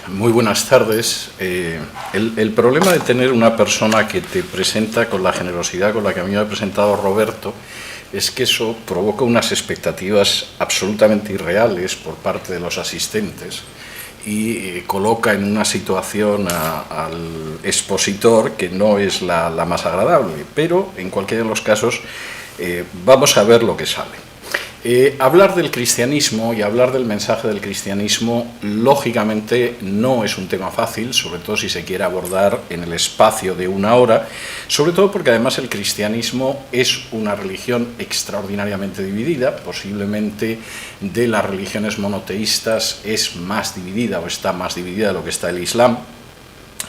Muy buenas tardes. El problema de tener una persona que te presenta con la generosidad con la que a mí me ha presentado Roberto es que eso provoca unas expectativas absolutamente irreales por parte de los asistentes y coloca en una situación al expositor que no es la más agradable, pero en cualquiera de los casos vamos a ver lo que sale. Hablar del cristianismo y hablar del mensaje del cristianismo, lógicamente, no es un tema fácil, sobre todo si se quiere abordar en el espacio de una hora, sobre todo porque además el cristianismo es una religión extraordinariamente dividida, posiblemente de las religiones monoteístas es más dividida o está más dividida de lo que está el Islam.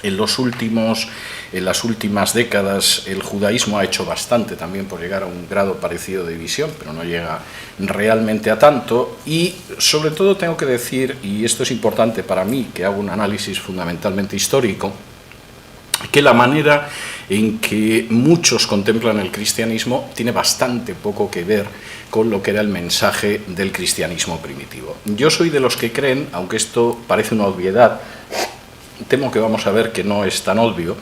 En las últimas décadas el judaísmo ha hecho bastante también por llegar a un grado parecido de división, pero no llega realmente a tanto. Y sobre todo tengo que decir, y esto es importante para mí, que hago un análisis fundamentalmente histórico, que la manera en que muchos contemplan el cristianismo tiene bastante poco que ver con lo que era el mensaje del cristianismo primitivo. Yo soy de los que creen, aunque esto parece una obviedad, temo que vamos a ver que no es tan obvio,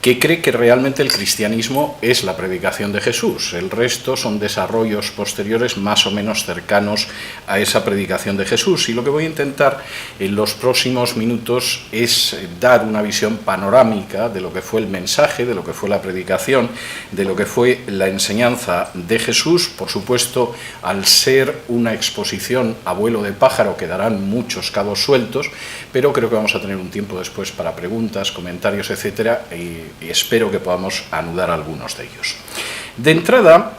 que cree que realmente el cristianismo es la predicación de Jesús. El resto son desarrollos posteriores más o menos cercanos a esa predicación de Jesús. Y lo que voy a intentar en los próximos minutos es dar una visión panorámica de lo que fue el mensaje, de lo que fue la predicación, de lo que fue la enseñanza de Jesús. Por supuesto, al ser una exposición a vuelo de pájaro quedarán muchos cabos sueltos, pero creo que vamos a tener un tiempo después para preguntas, comentarios, etcétera, y espero que podamos anudar algunos de ellos. De entrada,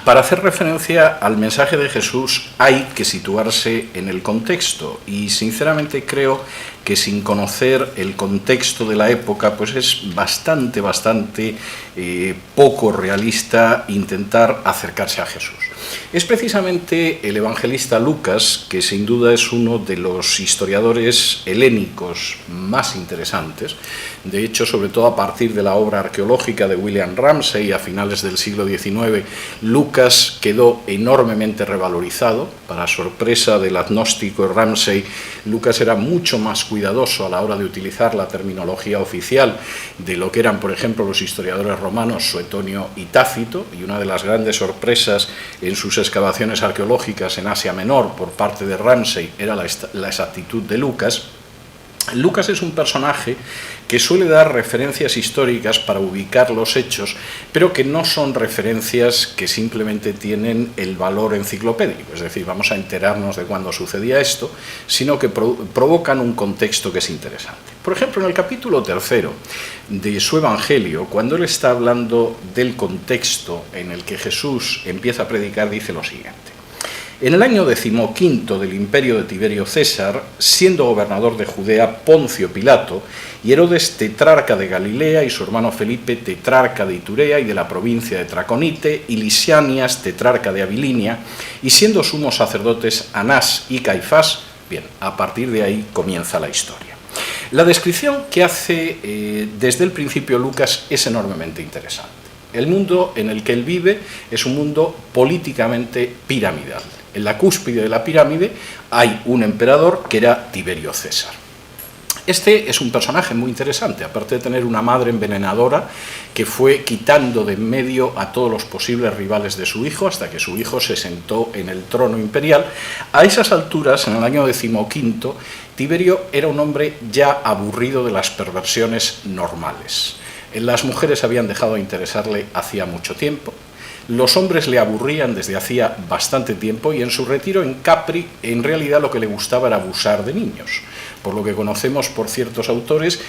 para hacer referencia al mensaje de Jesús hay que situarse en el contexto y sinceramente creo que sin conocer el contexto de la época pues es bastante poco realista intentar acercarse a Jesús. Es precisamente el evangelista Lucas, que sin duda es uno de los historiadores helénicos más interesantes, de hecho, sobre todo a partir de la obra arqueológica de William Ramsay a finales del siglo XIX, Lucas quedó enormemente revalorizado. Para sorpresa del agnóstico Ramsay, Lucas era mucho más cuidadoso a la hora de utilizar la terminología oficial de lo que eran, por ejemplo, los historiadores romanos Suetonio y Tácito, y una de las grandes sorpresas en sus excavaciones arqueológicas en Asia Menor por parte de Ramsay era la exactitud de Lucas. Lucas es un personaje que suele dar referencias históricas para ubicar los hechos, pero que no son referencias que simplemente tienen el valor enciclopédico, es decir, vamos a enterarnos de cuándo sucedía esto, sino que provocan un contexto que es interesante. Por ejemplo, en el capítulo 3 de su Evangelio, cuando él está hablando del contexto en el que Jesús empieza a predicar, dice lo siguiente: en el año 15 del imperio de Tiberio César, siendo gobernador de Judea Poncio Pilato, y Herodes tetrarca de Galilea, y su hermano Felipe tetrarca de Iturea y de la provincia de Traconite, y Lisianias tetrarca de Abilinia, y siendo sumos sacerdotes Anás y Caifás, bien, a partir de ahí comienza la historia. La descripción que hace desde el principio Lucas es enormemente interesante. El mundo en el que él vive es un mundo políticamente piramidal. En la cúspide de la pirámide hay un emperador que era Tiberio César. Este es un personaje muy interesante, aparte de tener una madre envenenadora que fue quitando de en medio a todos los posibles rivales de su hijo hasta que su hijo se sentó en el trono imperial. A esas alturas, en el año 15, Tiberio era un hombre ya aburrido de las perversiones normales. Las mujeres habían dejado de interesarle hacía mucho tiempo, los hombres le aburrían desde hacía bastante tiempo y en su retiro en Capri en realidad lo que le gustaba era abusar de niños. Por lo que conocemos por ciertos autores,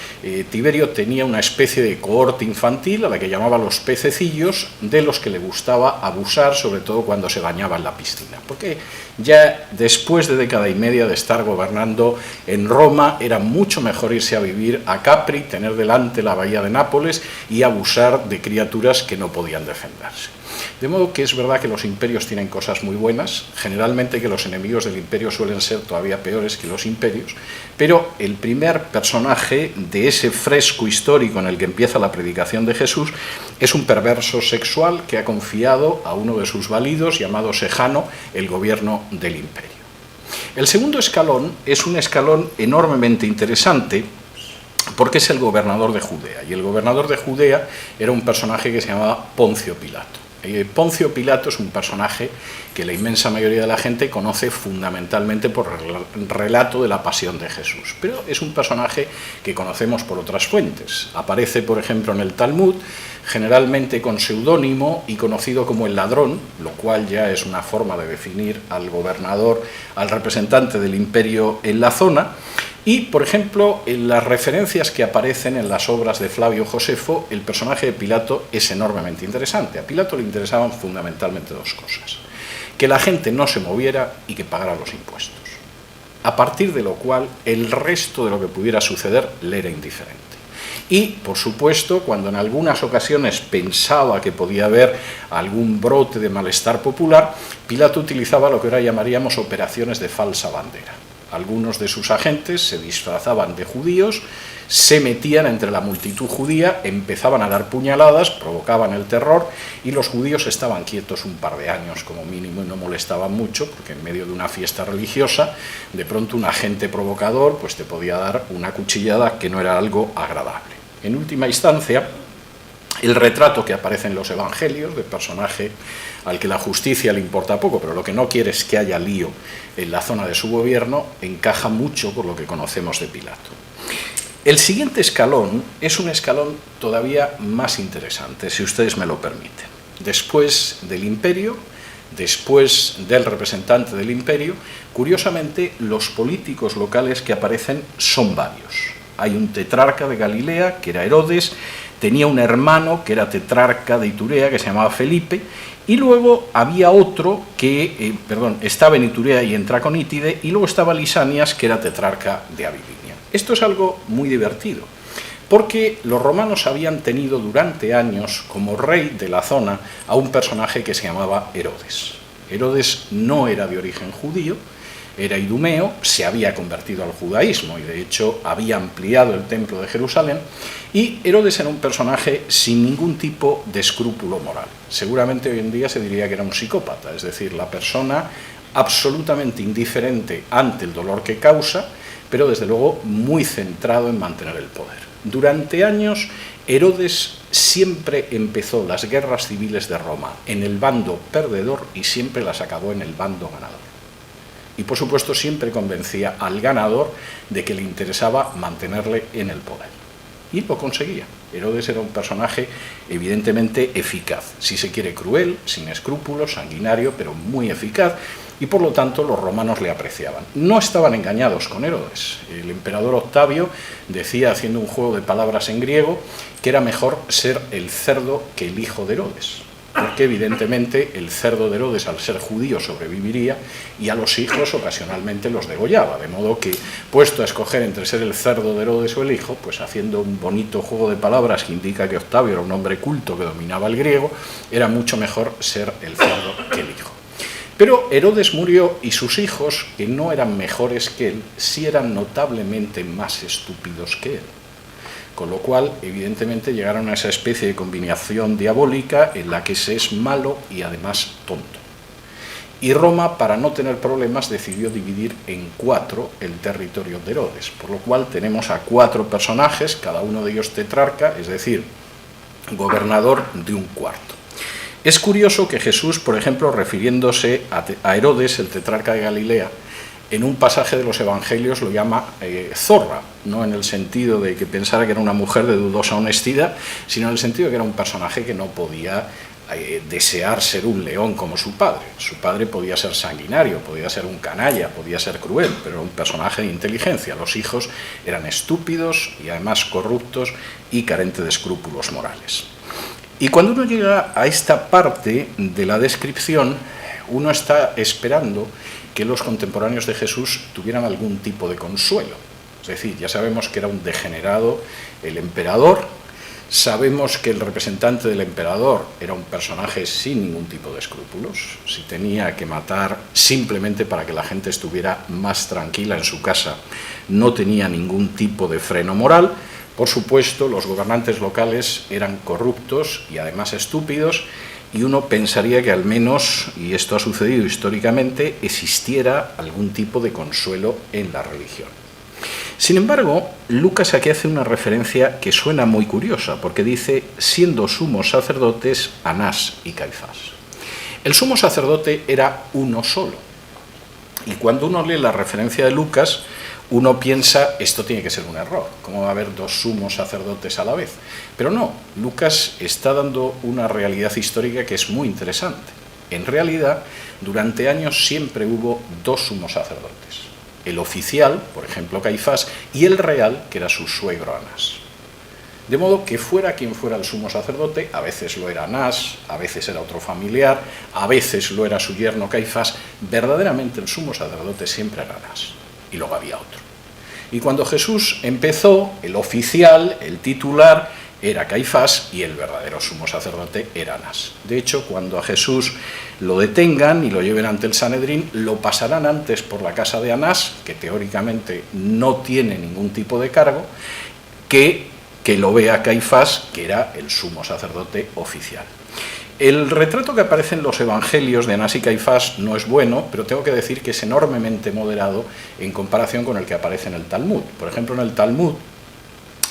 Tiberio tenía una especie de cohorte infantil a la que llamaba los pececillos, de los que le gustaba abusar, sobre todo cuando se bañaba en la piscina. Porque ya después de década y media de estar gobernando en Roma, era mucho mejor irse a vivir a Capri, tener delante la bahía de Nápoles y abusar de criaturas que no podían defenderse. De modo que es verdad que los imperios tienen cosas muy buenas, generalmente que los enemigos del imperio suelen ser todavía peores que los imperios, pero el primer personaje de ese fresco histórico en el que empieza la predicación de Jesús es un perverso sexual que ha confiado a uno de sus validos, llamado Sejano, el gobierno del imperio. El segundo escalón es un escalón enormemente interesante porque es el gobernador de Judea, y el gobernador de Judea era un personaje que se llamaba Poncio Pilato. Poncio Pilato es un personaje que la inmensa mayoría de la gente conoce fundamentalmente por el relato de la pasión de Jesús, pero es un personaje que conocemos por otras fuentes. Aparece, por ejemplo, en el Talmud, generalmente con seudónimo y conocido como el ladrón, lo cual ya es una forma de definir al gobernador, al representante del imperio en la zona. Y, por ejemplo, en las referencias que aparecen en las obras de Flavio Josefo, el personaje de Pilato es enormemente interesante. A Pilato le interesaban fundamentalmente dos cosas: que la gente no se moviera y que pagara los impuestos. A partir de lo cual, el resto de lo que pudiera suceder le era indiferente. Y, por supuesto, cuando en algunas ocasiones pensaba que podía haber algún brote de malestar popular, Pilato utilizaba lo que ahora llamaríamos operaciones de falsa bandera. Algunos de sus agentes se disfrazaban de judíos, se metían entre la multitud judía, empezaban a dar puñaladas, provocaban el terror, y los judíos estaban quietos un par de años como mínimo y no molestaban mucho, porque en medio de una fiesta religiosa, de pronto un agente provocador pues te podía dar una cuchillada que no era algo agradable. En última instancia, el retrato que aparece en los evangelios del personaje al que la justicia le importa poco, pero lo que no quiere es que haya lío en la zona de su gobierno, encaja mucho con lo que conocemos de Pilato. El siguiente escalón es un escalón todavía más interesante, si ustedes me lo permiten. Después del imperio, después del representante del imperio, curiosamente los políticos locales que aparecen son varios. Hay un tetrarca de Galilea, que era Herodes, tenía un hermano que era tetrarca de Iturea, que se llamaba Felipe, y luego había otro que, estaba en Iturea y en Traconítide, y luego estaba Lisanias, que era tetrarca de Abilinia. Esto es algo muy divertido, porque los romanos habían tenido durante años como rey de la zona a un personaje que se llamaba Herodes. Herodes no era de origen judío, era idumeo, se había convertido al judaísmo y de hecho había ampliado el templo de Jerusalén, y Herodes era un personaje sin ningún tipo de escrúpulo moral. Seguramente hoy en día se diría que era un psicópata, es decir, la persona absolutamente indiferente ante el dolor que causa, pero desde luego muy centrado en mantener el poder. Durante años Herodes siempre empezó las guerras civiles de Roma en el bando perdedor y siempre las acabó en el bando ganador. Y por supuesto siempre convencía al ganador de que le interesaba mantenerle en el poder. Y lo conseguía. Herodes era un personaje evidentemente eficaz, si se quiere cruel, sin escrúpulos, sanguinario, pero muy eficaz, y por lo tanto los romanos le apreciaban. No estaban engañados con Herodes. El emperador Octavio decía, haciendo un juego de palabras en griego, que era mejor ser el cerdo que el hijo de Herodes, porque evidentemente el cerdo de Herodes, al ser judío, sobreviviría y a los hijos ocasionalmente los degollaba, de modo que, puesto a escoger entre ser el cerdo de Herodes o el hijo, pues haciendo un bonito juego de palabras que indica que Octavio era un hombre culto que dominaba el griego, era mucho mejor ser el cerdo que el hijo. Pero Herodes murió y sus hijos, que no eran mejores que él, sí eran notablemente más estúpidos que él. Con lo cual, evidentemente, llegaron a esa especie de combinación diabólica en la que se es malo y además tonto. Y Roma, para no tener problemas, decidió dividir en 4 el territorio de Herodes, por lo cual tenemos a 4 personajes, cada uno de ellos tetrarca, es decir, gobernador de un cuarto. Es curioso que Jesús, por ejemplo, refiriéndose a Herodes, el tetrarca de Galilea, en un pasaje de los evangelios lo llama zorra, no en el sentido de que pensara que era una mujer de dudosa honestidad, sino en el sentido de que era un personaje que no podía desear ser un león como su padre. Su padre podía ser sanguinario, podía ser un canalla, podía ser cruel, pero era un personaje de inteligencia. Los hijos eran estúpidos y además corruptos y carentes de escrúpulos morales. Y cuando uno llega a esta parte de la descripción, uno está esperando que los contemporáneos de Jesús tuvieran algún tipo de consuelo. Es decir, ya sabemos que era un degenerado el emperador, sabemos que el representante del emperador era un personaje sin ningún tipo de escrúpulos, si tenía que matar simplemente para que la gente estuviera más tranquila en su casa, no tenía ningún tipo de freno moral. Por supuesto, los gobernantes locales eran corruptos y además estúpidos, y uno pensaría que al menos, y esto ha sucedido históricamente, existiera algún tipo de consuelo en la religión. Sin embargo, Lucas aquí hace una referencia que suena muy curiosa, porque dice, siendo sumos sacerdotes Anás y Caifás. El sumo sacerdote era uno solo, y cuando uno lee la referencia de Lucas, uno piensa, esto tiene que ser un error, ¿cómo va a haber dos sumos sacerdotes a la vez? Pero no, Lucas está dando una realidad histórica que es muy interesante. En realidad, durante años siempre hubo dos sumos sacerdotes. El oficial, por ejemplo Caifás, y el real, que era su suegro Anás. De modo que fuera quien fuera el sumo sacerdote, a veces lo era Anás, a veces era otro familiar, a veces lo era su yerno Caifás, verdaderamente el sumo sacerdote siempre era Anás, y luego había otro. Y cuando Jesús empezó, el oficial, el titular, era Caifás y el verdadero sumo sacerdote era Anás. De hecho, cuando a Jesús lo detengan y lo lleven ante el Sanedrín, lo pasarán antes por la casa de Anás, que teóricamente no tiene ningún tipo de cargo, que lo vea Caifás, que era el sumo sacerdote oficial. El retrato que aparece en los evangelios de Anás y Caifás no es bueno, pero tengo que decir que es enormemente moderado en comparación con el que aparece en el Talmud. Por ejemplo, en el Talmud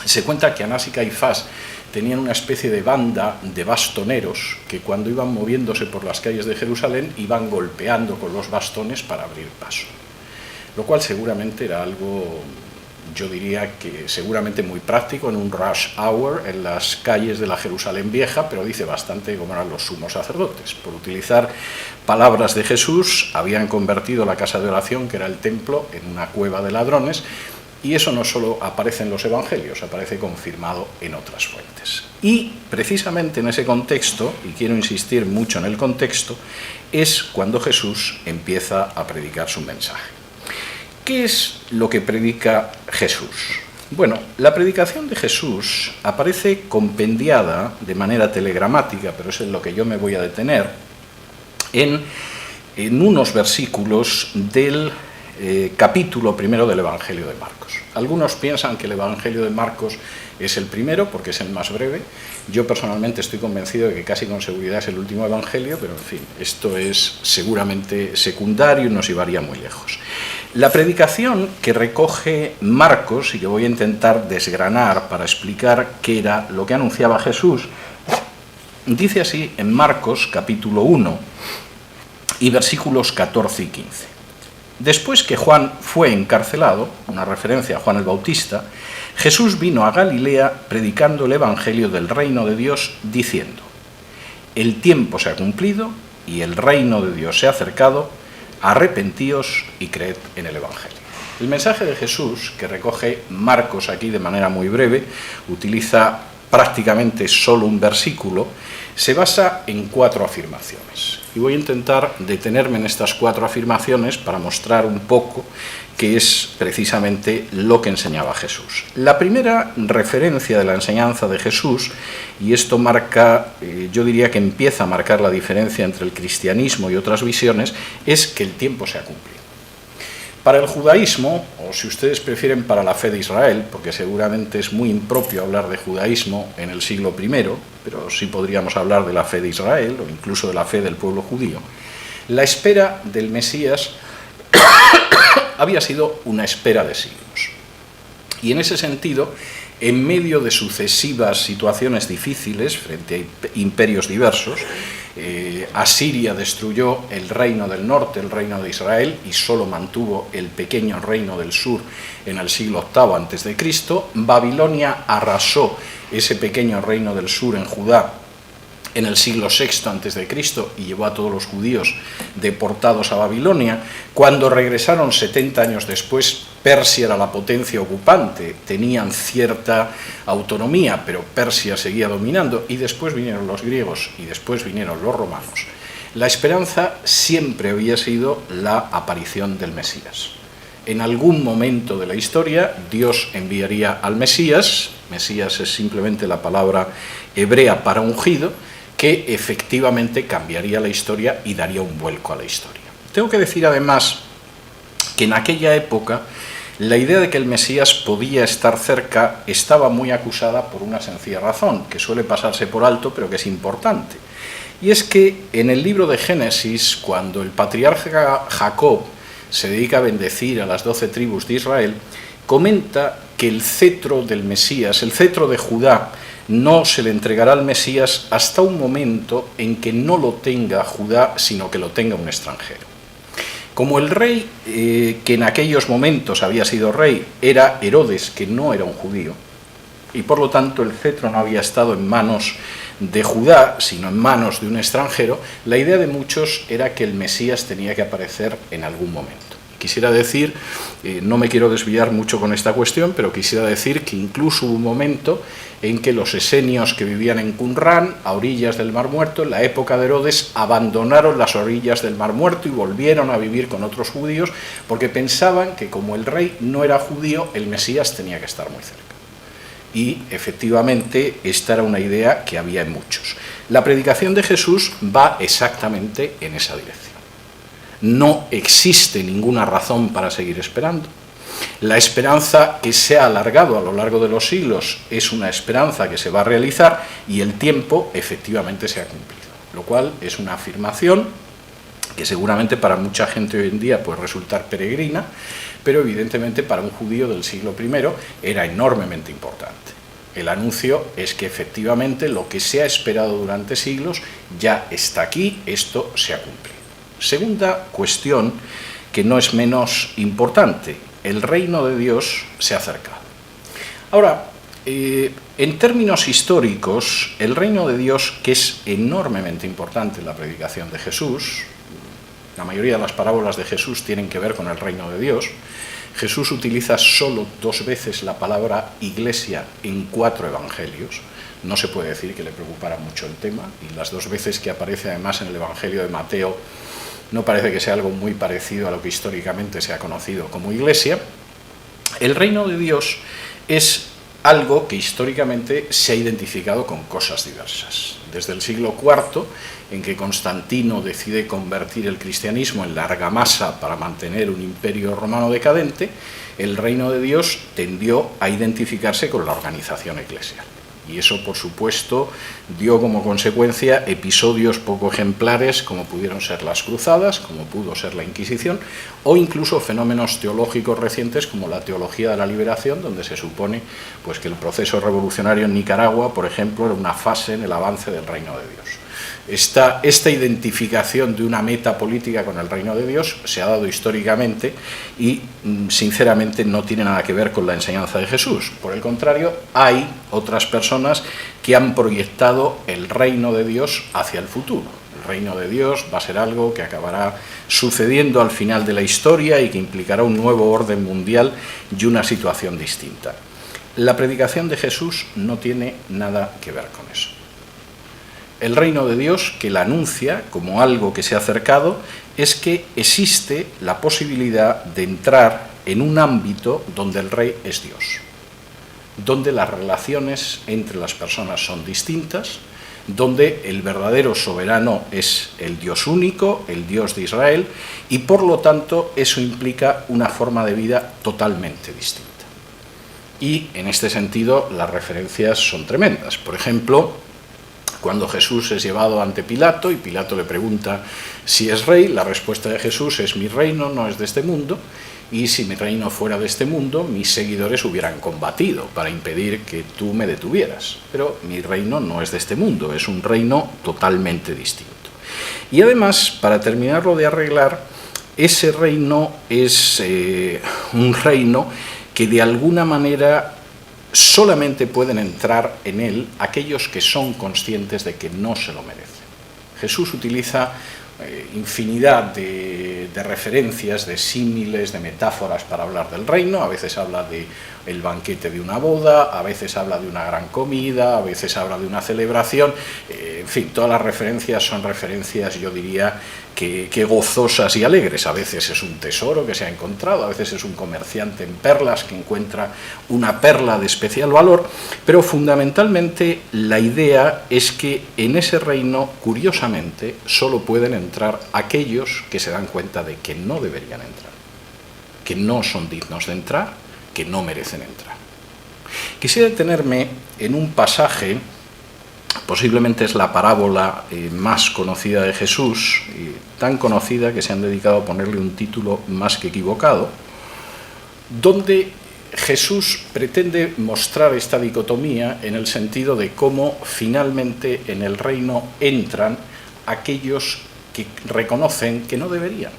se cuenta que Anás y Caifás tenían una especie de banda de bastoneros que cuando iban moviéndose por las calles de Jerusalén iban golpeando con los bastones para abrir paso. Lo cual seguramente era algo, yo diría que seguramente muy práctico en un rush hour en las calles de la Jerusalén vieja, pero dice bastante cómo eran los sumos sacerdotes. Por utilizar palabras de Jesús, habían convertido la casa de oración, que era el templo, en una cueva de ladrones, y eso no solo aparece en los evangelios, aparece confirmado en otras fuentes. Y precisamente en ese contexto, y quiero insistir mucho en el contexto, es cuando Jesús empieza a predicar su mensaje. ¿Qué es lo que predica Jesús? Bueno, la predicación de Jesús aparece compendiada de manera telegramática, pero es en lo que yo me voy a detener, en unos versículos del capítulo primero del Evangelio de Marcos. Algunos piensan que el Evangelio de Marcos es el primero porque es el más breve. Yo personalmente estoy convencido de que casi con seguridad es el último Evangelio, pero en fin, esto es seguramente secundario y nos llevaría muy lejos. La predicación que recoge Marcos, y que voy a intentar desgranar para explicar qué era lo que anunciaba Jesús, dice así en Marcos capítulo 1 y versículos 14 y 15. Después que Juan fue encarcelado, una referencia a Juan el Bautista, Jesús vino a Galilea predicando el Evangelio del reino de Dios, diciendo: el tiempo se ha cumplido y el reino de Dios se ha acercado, arrepentíos y creed en el Evangelio. El mensaje de Jesús, que recoge Marcos aquí de manera muy breve, utiliza prácticamente solo un versículo, se basa en 4 afirmaciones. Y voy a intentar detenerme en estas 4 afirmaciones para mostrar un poco qué es precisamente lo que enseñaba Jesús. La primera referencia de la enseñanza de Jesús, y esto marca, yo diría que empieza a marcar la diferencia entre el cristianismo y otras visiones, es que el tiempo se ha cumplido. Para el judaísmo, o si ustedes prefieren para la fe de Israel, porque seguramente es muy impropio hablar de judaísmo en el siglo I, pero sí podríamos hablar de la fe de Israel o incluso de la fe del pueblo judío, la espera del Mesías había sido una espera de siglos. Y en ese sentido, en medio de sucesivas situaciones difíciles frente a imperios diversos, Asiria destruyó el reino del norte, el reino de Israel, y solo mantuvo el pequeño reino del sur en el siglo VIII a.C. Babilonia arrasó ese pequeño reino del sur en Judá en el siglo VI a.C. y llevó a todos los judíos deportados a Babilonia. Cuando regresaron 70 años después, Persia era la potencia ocupante, tenían cierta autonomía, pero Persia seguía dominando, y después vinieron los griegos y después vinieron los romanos. La esperanza siempre había sido la aparición del Mesías. En algún momento de la historia, Dios enviaría al Mesías. Mesías es simplemente la palabra hebrea para ungido, que efectivamente cambiaría la historia y daría un vuelco a la historia. Tengo que decir además que en aquella época la idea de que el Mesías podía estar cerca estaba muy acusada por una sencilla razón, que suele pasarse por alto pero que es importante. Y es que en el libro de Génesis, cuando el patriarca Jacob se dedica a bendecir a las 12 tribus de Israel, comenta que el cetro del Mesías, el cetro de Judá, no se le entregará al Mesías hasta un momento en que no lo tenga Judá, sino que lo tenga un extranjero. Como el rey, que en aquellos momentos había sido rey, era Herodes, que no era un judío, y por lo tanto el cetro no había estado en manos de Judá, sino en manos de un extranjero, la idea de muchos era que el Mesías tenía que aparecer en algún momento. Quisiera decir, no me quiero desviar mucho con esta cuestión, pero quisiera decir que incluso hubo un momento en que los esenios que vivían en Qumrán, a orillas del Mar Muerto, en la época de Herodes, abandonaron las orillas del Mar Muerto y volvieron a vivir con otros judíos porque pensaban que como el rey no era judío, el Mesías tenía que estar muy cerca. Y efectivamente esta era una idea que había en muchos. La predicación de Jesús va exactamente en esa dirección. No existe ninguna razón para seguir esperando. La esperanza que se ha alargado a lo largo de los siglos es una esperanza que se va a realizar y el tiempo efectivamente se ha cumplido, lo cual es una afirmación que seguramente para mucha gente hoy en día puede resultar peregrina, pero evidentemente para un judío del siglo I era enormemente importante. El anuncio es que efectivamente lo que se ha esperado durante siglos ya está aquí, esto se ha cumplido. Segunda cuestión, que no es menos importante, el reino de Dios se ha acercado. Ahora, en términos históricos, el reino de Dios, que es enormemente importante en la predicación de Jesús, la mayoría de las parábolas de Jesús tienen que ver con el reino de Dios. Jesús utiliza solo 2 veces la palabra iglesia en 4 evangelios. No se puede decir que le preocupara mucho el tema, y las 2 veces que aparece además en el evangelio de Mateo no parece que sea algo muy parecido a lo que históricamente se ha conocido como iglesia. El reino de Dios es algo que históricamente se ha identificado con cosas diversas. Desde el siglo IV, en que Constantino decide convertir el cristianismo en la argamasa para mantener un imperio romano decadente, el reino de Dios tendió a identificarse con la organización eclesial. Y eso, por supuesto, dio como consecuencia episodios poco ejemplares como pudieron ser las cruzadas, como pudo ser la Inquisición, o incluso fenómenos teológicos recientes como la teología de la liberación, donde se supone pues, que el proceso revolucionario en Nicaragua, por ejemplo, era una fase en el avance del reino de Dios. Esta identificación de una meta política con el reino de Dios se ha dado históricamente y, sinceramente, no tiene nada que ver con la enseñanza de Jesús. Por el contrario, hay otras personas que han proyectado el reino de Dios hacia el futuro. El reino de Dios va a ser algo que acabará sucediendo al final de la historia y que implicará un nuevo orden mundial y una situación distinta. La predicación de Jesús no tiene nada que ver con eso. El reino de Dios, que la anuncia como algo que se ha acercado, es que existe la posibilidad de entrar en un ámbito donde el rey es Dios, donde las relaciones entre las personas son distintas, donde el verdadero soberano es el Dios único, el Dios de Israel, y por lo tanto eso implica una forma de vida totalmente distinta. Y en este sentido las referencias son tremendas. Por ejemplo, cuando Jesús es llevado ante Pilato y Pilato le pregunta si es rey, la respuesta de Jesús es: mi reino no es de este mundo, y si mi reino fuera de este mundo, mis seguidores hubieran combatido para impedir que tú me detuvieras. Pero mi reino no es de este mundo, es un reino totalmente distinto. Y además, para terminarlo de arreglar, ese reino es un reino que de alguna manera solamente pueden entrar en él aquellos que son conscientes de que no se lo merecen. Jesús utiliza infinidad de referencias, de símiles, de metáforas para hablar del reino. A veces habla del banquete de una boda, a veces habla de una gran comida, a veces habla de una celebración. En fin, todas las referencias son referencias, yo diría, que gozosas y alegres. A veces es un tesoro que se ha encontrado, a veces es un comerciante en perlas que encuentra una perla de especial valor, pero fundamentalmente la idea es que en ese reino, curiosamente, solo pueden entrar aquellos que se dan cuenta de que no deberían entrar, que no son dignos de entrar, que no merecen entrar. Quisiera detenerme en un pasaje Posiblemente es la parábola más conocida de Jesús, tan conocida que se han dedicado a ponerle un título más que equivocado, donde Jesús pretende mostrar esta dicotomía en el sentido de cómo finalmente en el reino entran aquellos que reconocen que no deberían,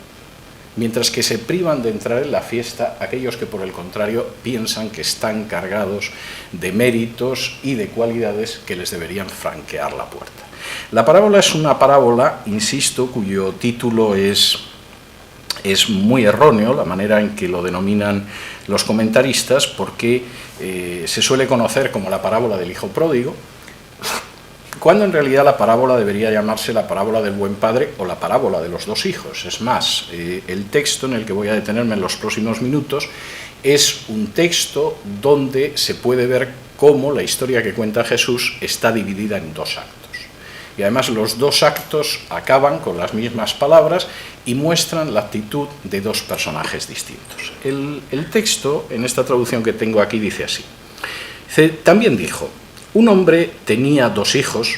mientras que se privan de entrar en la fiesta aquellos que por el contrario piensan que están cargados de méritos y de cualidades que les deberían franquear la puerta. La parábola es una parábola, insisto, cuyo título es muy erróneo, la manera en que lo denominan los comentaristas, porque se suele conocer como la parábola del hijo pródigo, cuando en realidad la parábola debería llamarse la parábola del buen padre o la parábola de los dos hijos. Es más, el texto en el que voy a detenerme en los próximos minutos es un texto donde se puede ver cómo la historia que cuenta Jesús está dividida en dos actos. Y además los dos actos acaban con las mismas palabras y muestran la actitud de dos personajes distintos. El texto, en esta traducción que tengo aquí, dice así. También dijo: un hombre tenía dos hijos,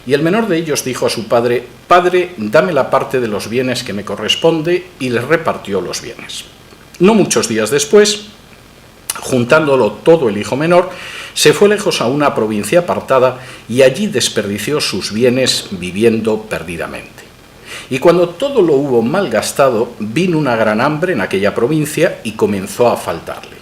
y el menor de ellos dijo a su padre: «Padre, dame la parte de los bienes que me corresponde», y les repartió los bienes. No muchos días después, juntándolo todo el hijo menor, se fue lejos a una provincia apartada y allí desperdició sus bienes viviendo perdidamente. Y cuando todo lo hubo malgastado, vino una gran hambre en aquella provincia y comenzó a faltarle.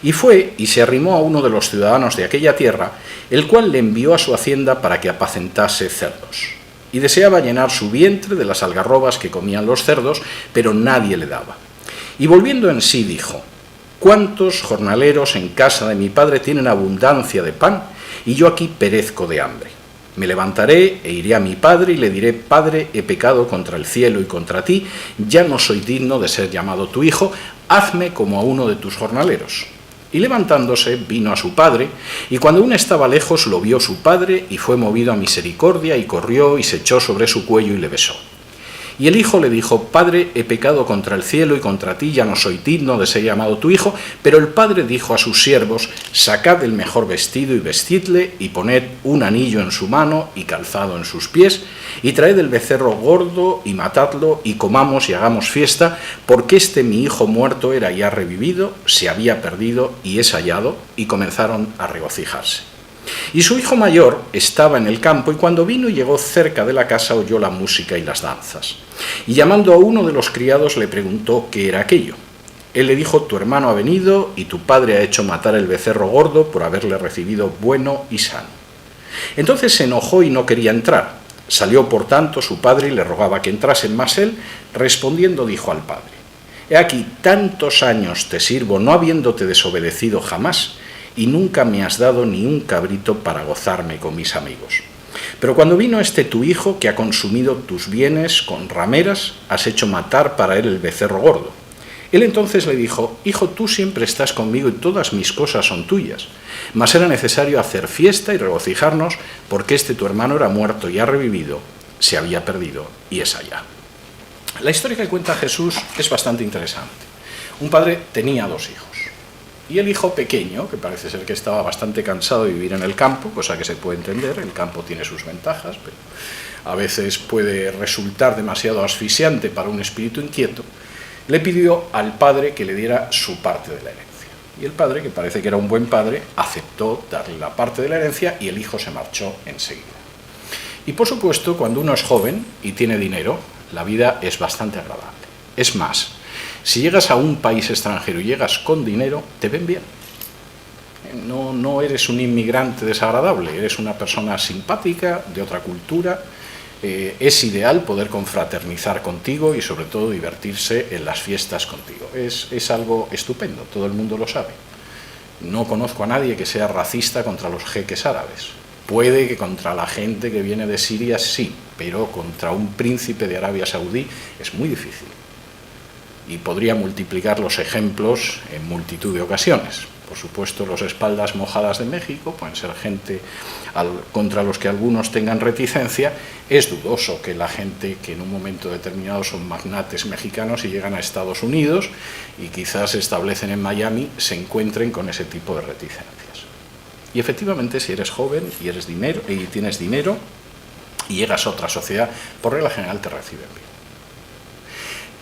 Y fue y se arrimó a uno de los ciudadanos de aquella tierra, el cual le envió a su hacienda para que apacentase cerdos. Y deseaba llenar su vientre de las algarrobas que comían los cerdos, pero nadie le daba. Y volviendo en sí dijo: «¿Cuántos jornaleros en casa de mi padre tienen abundancia de pan, y yo aquí perezco de hambre? Me levantaré e iré a mi padre y le diré: Padre, he pecado contra el cielo y contra ti, ya no soy digno de ser llamado tu hijo, hazme como a uno de tus jornaleros». Y levantándose vino a su padre, y cuando aún estaba lejos lo vio su padre, y fue movido a misericordia, y corrió y se echó sobre su cuello y le besó. Y el hijo le dijo: «Padre, he pecado contra el cielo y contra ti, ya no soy digno de ser llamado tu hijo». Pero el padre dijo a sus siervos: «Sacad el mejor vestido y vestidle, y poned un anillo en su mano y calzado en sus pies, y traed el becerro gordo y matadlo, y comamos y hagamos fiesta, porque este mi hijo muerto era y ha revivido, se había perdido y es hallado». Y comenzaron a regocijarse. Y su hijo mayor estaba en el campo, y cuando vino y llegó cerca de la casa oyó la música y las danzas. Y llamando a uno de los criados le preguntó qué era aquello. Él le dijo: «Tu hermano ha venido, y tu padre ha hecho matar el becerro gordo por haberle recibido bueno y sano». Entonces se enojó y no quería entrar. Salió por tanto su padre y le rogaba que entrase, mas él, respondiendo, dijo al padre: «He aquí, tantos años te sirvo, no habiéndote desobedecido jamás, y nunca me has dado ni un cabrito para gozarme con mis amigos. Pero cuando vino este tu hijo, que ha consumido tus bienes con rameras, has hecho matar para él el becerro gordo». Él entonces le dijo: «Hijo, tú siempre estás conmigo y todas mis cosas son tuyas. Mas era necesario hacer fiesta y regocijarnos, porque este tu hermano era muerto y ha revivido, se había perdido y es allá». La historia que cuenta Jesús es bastante interesante. Un padre tenía dos hijos. Y el hijo pequeño, que parece ser que estaba bastante cansado de vivir en el campo, cosa que se puede entender, el campo tiene sus ventajas, pero a veces puede resultar demasiado asfixiante para un espíritu inquieto, le pidió al padre que le diera su parte de la herencia. Y el padre, que parece que era un buen padre, aceptó darle la parte de la herencia y el hijo se marchó enseguida. Y por supuesto, cuando uno es joven y tiene dinero, la vida es bastante agradable. Es más, si llegas a un país extranjero y llegas con dinero, te ven bien. No eres un inmigrante desagradable, eres una persona simpática, de otra cultura. Es ideal poder confraternizar contigo y sobre todo divertirse en las fiestas contigo. Es algo estupendo, todo el mundo lo sabe. No conozco a nadie que sea racista contra los jeques árabes. Puede que contra la gente que viene de Siria sí, pero contra un príncipe de Arabia Saudí es muy difícil. Y podría multiplicar los ejemplos en multitud de ocasiones. Por supuesto, los espaldas mojadas de México pueden ser gente contra los que algunos tengan reticencia. Es dudoso que la gente que en un momento determinado son magnates mexicanos y llegan a Estados Unidos y quizás se establecen en Miami se encuentren con ese tipo de reticencias. Y efectivamente, si eres joven y tienes dinero y llegas a otra sociedad, por regla general te reciben bien.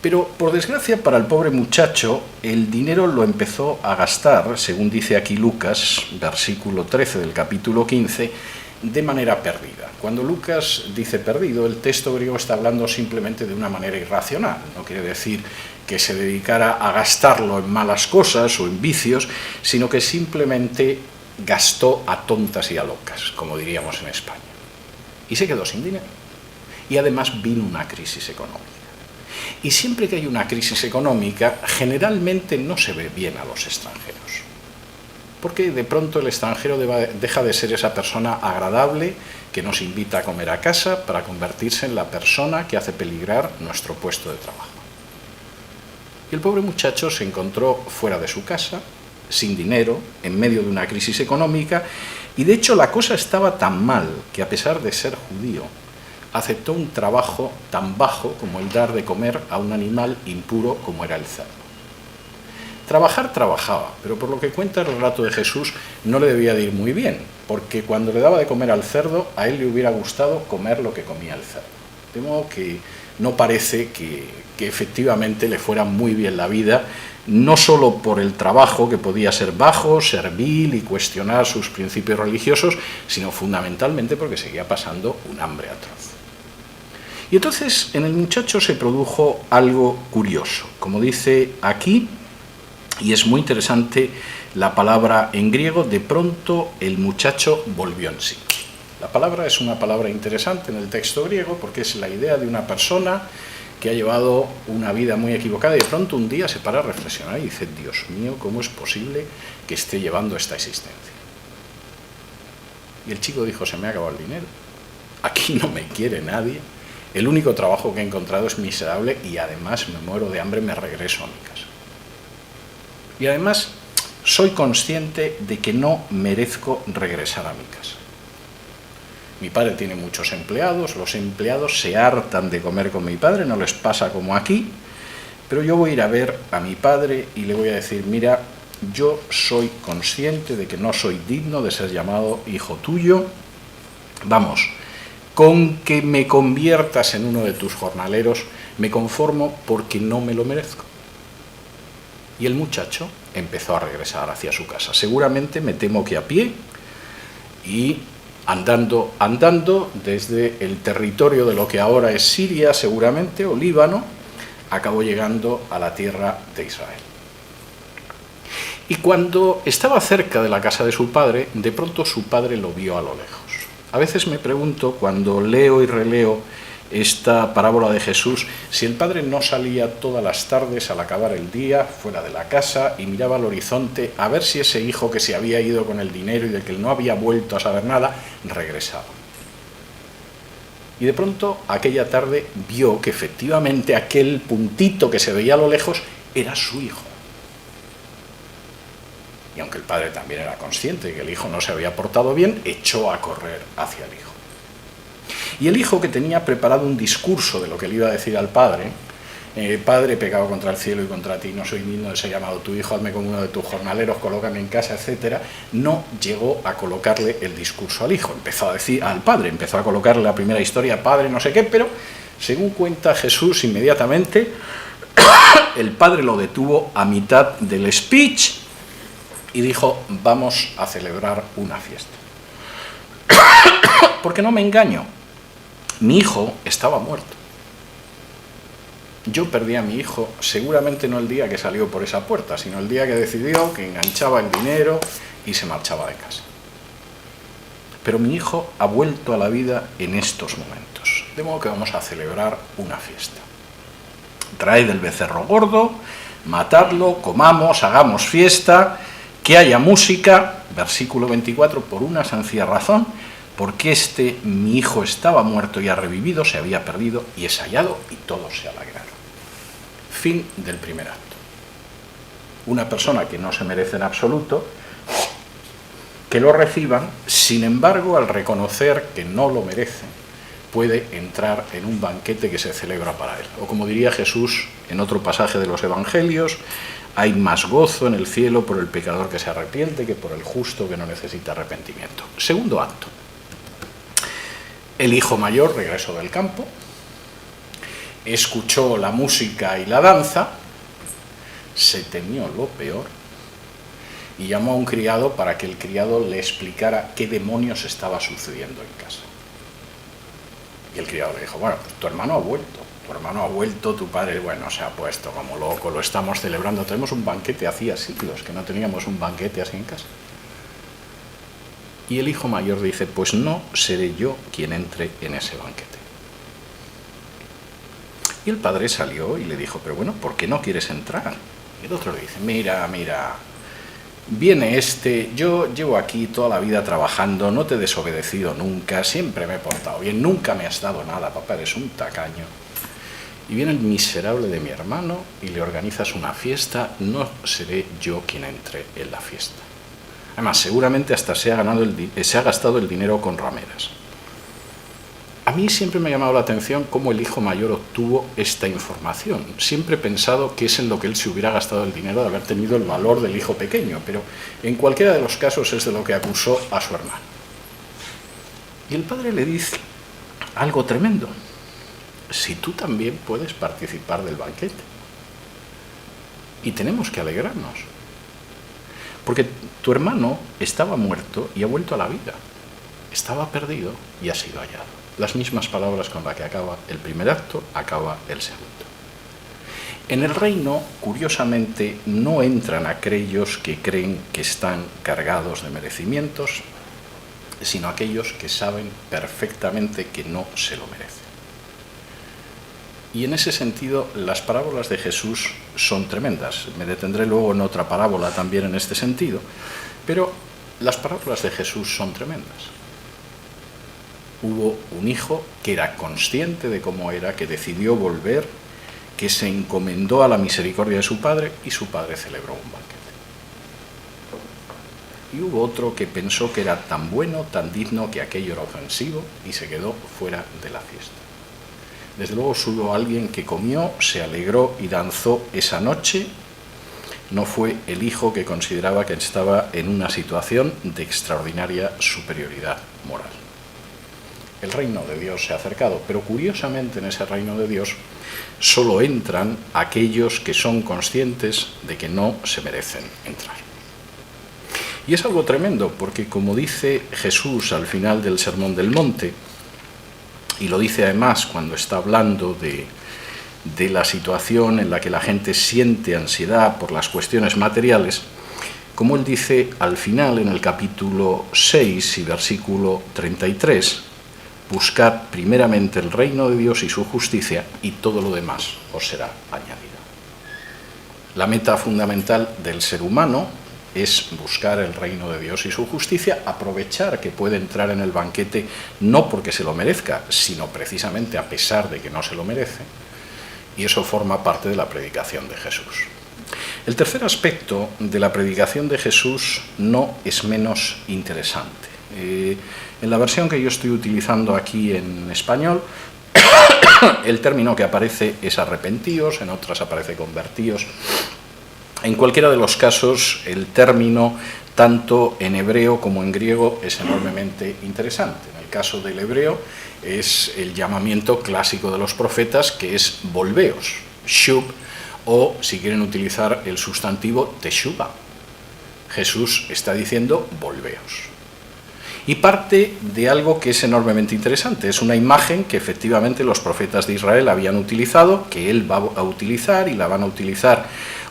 Pero, por desgracia, para el pobre muchacho, el dinero lo empezó a gastar, según dice aquí Lucas, versículo 13 del capítulo 15, de manera perdida. Cuando Lucas dice perdido, el texto griego está hablando simplemente de una manera irracional. No quiere decir que se dedicara a gastarlo en malas cosas o en vicios, sino que simplemente gastó a tontas y a locas, como diríamos en España. Y se quedó sin dinero. Y además vino una crisis económica. Y siempre que hay una crisis económica, generalmente no se ve bien a los extranjeros. Porque de pronto el extranjero deja de ser esa persona agradable que nos invita a comer a casa para convertirse en la persona que hace peligrar nuestro puesto de trabajo. Y el pobre muchacho se encontró fuera de su casa, sin dinero, en medio de una crisis económica, y de hecho la cosa estaba tan mal que, a pesar de ser judío, aceptó un trabajo tan bajo como el dar de comer a un animal impuro como era el cerdo. Trabajar trabajaba, pero por lo que cuenta el relato de Jesús, no le debía de ir muy bien, porque cuando le daba de comer al cerdo, a él le hubiera gustado comer lo que comía el cerdo. De modo que no parece que efectivamente le fuera muy bien la vida, no solo por el trabajo, que podía ser bajo, servil y cuestionar sus principios religiosos, sino fundamentalmente porque seguía pasando un hambre atroz. Y entonces en el muchacho se produjo algo curioso, como dice aquí, y es muy interesante la palabra en griego, de pronto el muchacho volvió en sí. La palabra es una palabra interesante en el texto griego porque es la idea de una persona que ha llevado una vida muy equivocada y de pronto un día se para a reflexionar y dice: Dios mío, ¿cómo es posible que esté llevando esta existencia? Y el chico dijo: se me ha acabado el dinero, aquí no me quiere nadie, el único trabajo que he encontrado es miserable y además me muero de hambre, me regreso a mi casa. Y además soy consciente de que no merezco regresar a mi casa. Mi padre tiene muchos empleados, los empleados se hartan de comer con mi padre, no les pasa como aquí, pero yo voy a ir a ver a mi padre y le voy a decir: mira, yo soy consciente de que no soy digno de ser llamado hijo tuyo, vamos, con que me conviertas en uno de tus jornaleros, me conformo porque no me lo merezco. Y el muchacho empezó a regresar hacia su casa, seguramente me temo que a pie, y andando desde el territorio de lo que ahora es Siria, seguramente, o Líbano, acabó llegando a la tierra de Israel. Y cuando estaba cerca de la casa de su padre, de pronto su padre lo vio a lo lejos. A veces me pregunto, cuando leo y releo esta parábola de Jesús, si el padre no salía todas las tardes al acabar el día fuera de la casa y miraba al horizonte a ver si ese hijo que se había ido con el dinero y del que él no había vuelto a saber nada, regresaba. Y de pronto aquella tarde vio que efectivamente aquel puntito que se veía a lo lejos era su hijo. Y aunque el padre también era consciente de que el hijo no se había portado bien, echó a correr hacia el hijo. Y el hijo, que tenía preparado un discurso de lo que le iba a decir al padre: Padre, he pecado contra el cielo y contra ti, no soy digno de ser llamado tu hijo, hazme como uno de tus jornaleros, colócame en casa, etc. No llegó a colocarle el discurso al hijo, empezó a decir al padre, empezó a colocarle la primera historia: padre, no sé qué, pero según cuenta Jesús, inmediatamente el padre lo detuvo a mitad del speech y dijo: vamos a celebrar una fiesta. Porque no me engaño, mi hijo estaba muerto. Yo perdí a mi hijo seguramente no el día que salió por esa puerta, sino el día que decidió que enganchaba el dinero y se marchaba de casa. Pero mi hijo ha vuelto a la vida en estos momentos, de modo que vamos a celebrar una fiesta. Traed el becerro gordo, matadlo, comamos, hagamos fiesta, que haya música, versículo 24, por una sencilla razón: porque mi hijo estaba muerto y ha revivido, se había perdido y es hallado, y todos se alegraron. Fin del primer acto. Una persona que no se merece en absoluto, que lo reciban, sin embargo, al reconocer que no lo merece, puede entrar en un banquete que se celebra para él. O como diría Jesús en otro pasaje de los Evangelios: hay más gozo en el cielo por el pecador que se arrepiente que por el justo que no necesita arrepentimiento. Segundo acto. El hijo mayor regresó del campo, escuchó la música y la danza, se temió lo peor y llamó a un criado para que el criado le explicara qué demonios estaba sucediendo en casa. Y el criado le dijo, bueno, pues tu hermano ha vuelto, tu padre, bueno, se ha puesto como loco, lo estamos celebrando, tenemos un banquete, hacía siglos que no teníamos un banquete así en casa. Y el hijo mayor dice, pues no seré yo quien entre en ese banquete. Y el padre salió y le dijo, pero bueno, ¿por qué no quieres entrar? Y el otro le dice, mira, viene yo llevo aquí toda la vida trabajando, no te he desobedecido nunca, siempre me he portado bien, nunca me has dado nada, papá, eres un tacaño. Y viene el miserable de mi hermano y le organizas una fiesta, no seré yo quien entre en la fiesta. Además, seguramente hasta se ha gastado el dinero con rameras. A mí siempre me ha llamado la atención cómo el hijo mayor obtuvo esta información. Siempre he pensado que es en lo que él se hubiera gastado el dinero de haber tenido el valor del hijo pequeño, pero en cualquiera de los casos es de lo que acusó a su hermano. Y el padre le dice algo tremendo. Si tú también puedes participar del banquete. Y tenemos que alegrarnos. Porque tu hermano estaba muerto y ha vuelto a la vida. Estaba perdido y ha sido hallado. Las mismas palabras con las que acaba el primer acto, acaba el segundo. En el reino, curiosamente, no entran aquellos que creen que están cargados de merecimientos, sino aquellos que saben perfectamente que no se lo merecen. Y en ese sentido, las parábolas de Jesús son tremendas. Me detendré luego en otra parábola también en este sentido, pero las parábolas de Jesús son tremendas. Hubo un hijo que era consciente de cómo era, que decidió volver, que se encomendó a la misericordia de su padre y su padre celebró un banquete. Y hubo otro que pensó que era tan bueno, tan digno, que aquello era ofensivo y se quedó fuera de la fiesta. Desde luego hubo alguien que comió, se alegró y danzó esa noche. No fue el hijo que consideraba que estaba en una situación de extraordinaria superioridad moral. El reino de Dios se ha acercado, pero curiosamente en ese reino de Dios solo entran aquellos que son conscientes de que no se merecen entrar. Y es algo tremendo, porque como dice Jesús al final del Sermón del Monte, y lo dice además cuando está hablando de la situación en la que la gente siente ansiedad por las cuestiones materiales, como él dice al final en el capítulo 6 y versículo 33, buscad primeramente el reino de Dios y su justicia y todo lo demás os será añadido. La meta fundamental del ser humano es buscar el reino de Dios y su justicia, aprovechar que puede entrar en el banquete no porque se lo merezca, sino precisamente a pesar de que no se lo merece, y eso forma parte de la predicación de Jesús. El tercer aspecto de la predicación de Jesús no es menos interesante. En la versión que yo estoy utilizando aquí en español, el término que aparece es arrepentíos, en otras aparece convertíos. En cualquiera de los casos, el término, tanto en hebreo como en griego, es enormemente interesante. En el caso del hebreo, es el llamamiento clásico de los profetas, que es volveos, shub, o si quieren utilizar el sustantivo teshuva. Jesús está diciendo volveos. Y parte de algo que es enormemente interesante. Es una imagen que efectivamente los profetas de Israel habían utilizado, que él va a utilizar y la van a utilizar